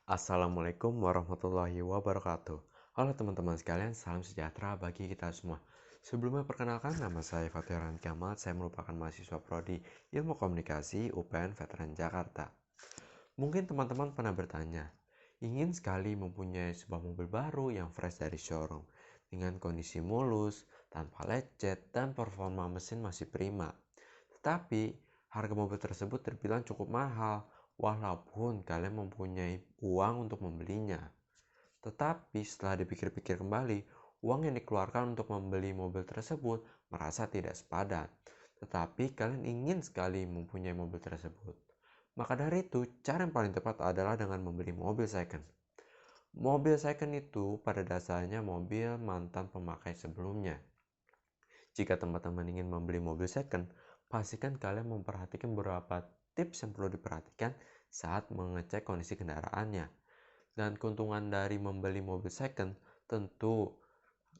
Assalamualaikum warahmatullahi wabarakatuh. Halo teman-teman sekalian, salam sejahtera bagi kita semua. Sebelumnya perkenalkan, nama saya Fatiran Kamal. Saya merupakan mahasiswa Prodi Ilmu Komunikasi UPN Veteran Jakarta. Mungkin teman-teman pernah bertanya, ingin sekali mempunyai sebuah mobil baru yang fresh dari showroom dengan kondisi mulus, tanpa lecet, dan performa mesin masih prima. Tetapi harga mobil tersebut terbilang cukup mahal walaupun kalian mempunyai uang untuk membelinya. Tetapi setelah dipikir-pikir kembali, uang yang dikeluarkan untuk membeli mobil tersebut merasa tidak sepadan. Tetapi kalian ingin sekali mempunyai mobil tersebut. Maka dari itu, cara yang paling tepat adalah dengan membeli mobil second. Mobil second itu pada dasarnya mobil mantan pemakai sebelumnya. Jika teman-teman ingin membeli mobil second, pastikan kalian memperhatikan beberapa tips yang perlu diperhatikan saat mengecek kondisi kendaraannya. Dan keuntungan dari membeli mobil second tentu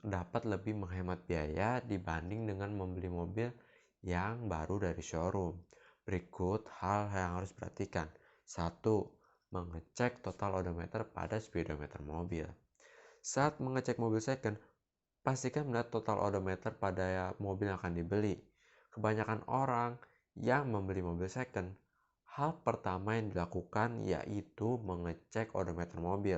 dapat lebih menghemat biaya dibanding dengan membeli mobil yang baru dari showroom. Berikut hal yang harus diperhatikan. 1. Mengecek total odometer pada speedometer mobil. Saat mengecek mobil second, pastikan melihat total odometer pada mobil yang akan dibeli. Kebanyakan orang yang membeli mobil second, hal pertama yang dilakukan yaitu mengecek odometer mobil.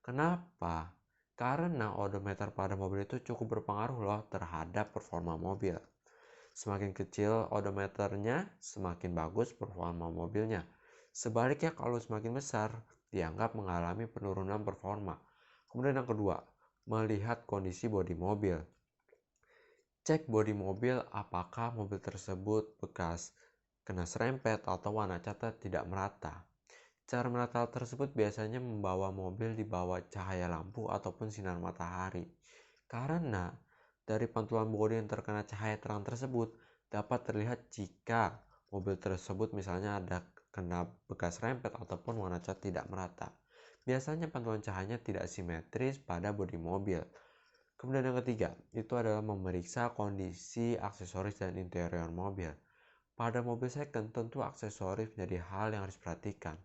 Kenapa? Karena odometer pada mobil itu cukup berpengaruh loh terhadap performa mobil. Semakin kecil odometernya, semakin bagus performa mobilnya. Sebaliknya kalau semakin besar, dianggap mengalami penurunan performa. Kemudian yang kedua, melihat kondisi bodi mobil. Cek bodi mobil apakah mobil tersebut bekas kena serempet atau warna cat tidak merata. Cara melihat hal tersebut biasanya membawa mobil di bawah cahaya lampu ataupun sinar matahari. Karena dari pantulan bodi yang terkena cahaya terang tersebut dapat terlihat jika mobil tersebut misalnya ada kena bekas rempet ataupun warna cat tidak merata. Biasanya pantulan cahayanya tidak simetris pada bodi mobil. Kemudian yang ketiga, itu adalah memeriksa kondisi aksesoris dan interior mobil. Pada mobil second, tentu aksesoris menjadi hal yang harus diperhatikan.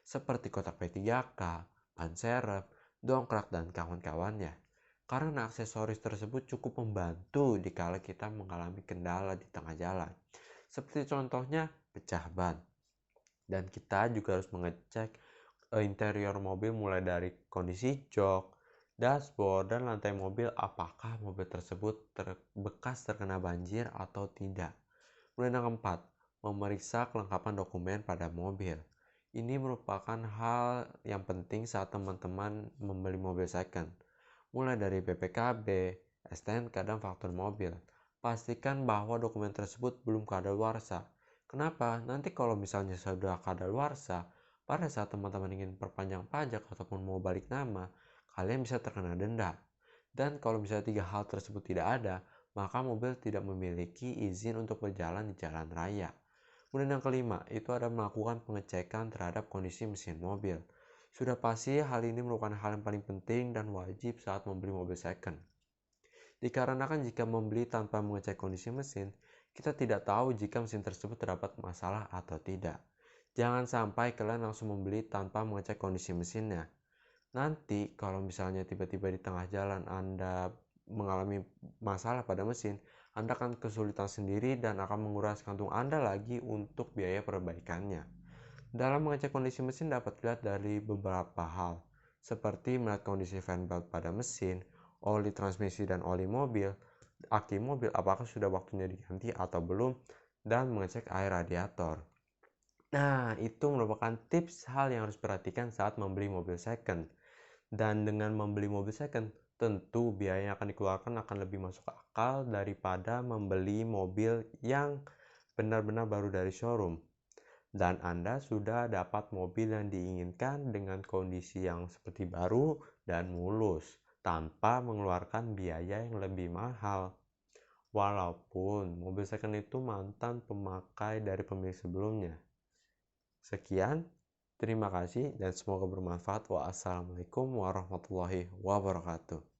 Seperti kotak P3K, ban serep, dongkrak, dan kawan-kawannya. Karena aksesoris tersebut cukup membantu jika kita mengalami kendala di tengah jalan. Seperti contohnya pecah ban. Dan kita juga harus mengecek interior mobil mulai dari kondisi jok, dashboard, dan lantai mobil apakah mobil tersebut bekas terkena banjir atau tidak. Kemudian yang keempat, memeriksa kelengkapan dokumen pada mobil. Ini merupakan hal yang penting saat teman-teman membeli mobil second. Mulai dari BPKB, STNK, dan faktur mobil. Pastikan bahwa dokumen tersebut belum kadaluarsa. Kenapa? Nanti kalau misalnya sudah kadaluarsa, pada saat teman-teman ingin perpanjang pajak ataupun mau balik nama, kalian bisa terkena denda. Dan kalau misalnya tiga hal tersebut tidak ada, maka mobil tidak memiliki izin untuk berjalan di jalan raya. Kemudian yang kelima, itu ada melakukan pengecekan terhadap kondisi mesin mobil. Sudah pasti hal ini merupakan hal yang paling penting dan wajib saat membeli mobil second. Dikarenakan jika membeli tanpa mengecek kondisi mesin, kita tidak tahu jika mesin tersebut terdapat masalah atau tidak. Jangan sampai kalian langsung membeli tanpa mengecek kondisi mesinnya. Nanti kalau misalnya tiba-tiba di tengah jalan Anda mengalami masalah pada mesin, Anda akan kesulitan sendiri dan akan menguras kantung Anda lagi untuk biaya perbaikannya. Dalam mengecek kondisi mesin dapat dilihat dari beberapa hal, seperti melihat kondisi fan belt pada mesin, oli transmisi dan oli mobil, aki mobil apakah sudah waktunya diganti atau belum, dan mengecek air radiator. Nah, itu merupakan tips hal yang harus diperhatikan saat membeli mobil second. Dan dengan membeli mobil second, tentu biaya yang akan dikeluarkan akan lebih masuk akal daripada membeli mobil yang benar-benar baru dari showroom. Dan Anda sudah dapat mobil yang diinginkan dengan kondisi yang seperti baru dan mulus, tanpa mengeluarkan biaya yang lebih mahal. Walaupun mobil second itu mantan pemakai dari pemilik sebelumnya. Sekian, terima kasih dan semoga bermanfaat. Wassalamualaikum warahmatullahi wabarakatuh.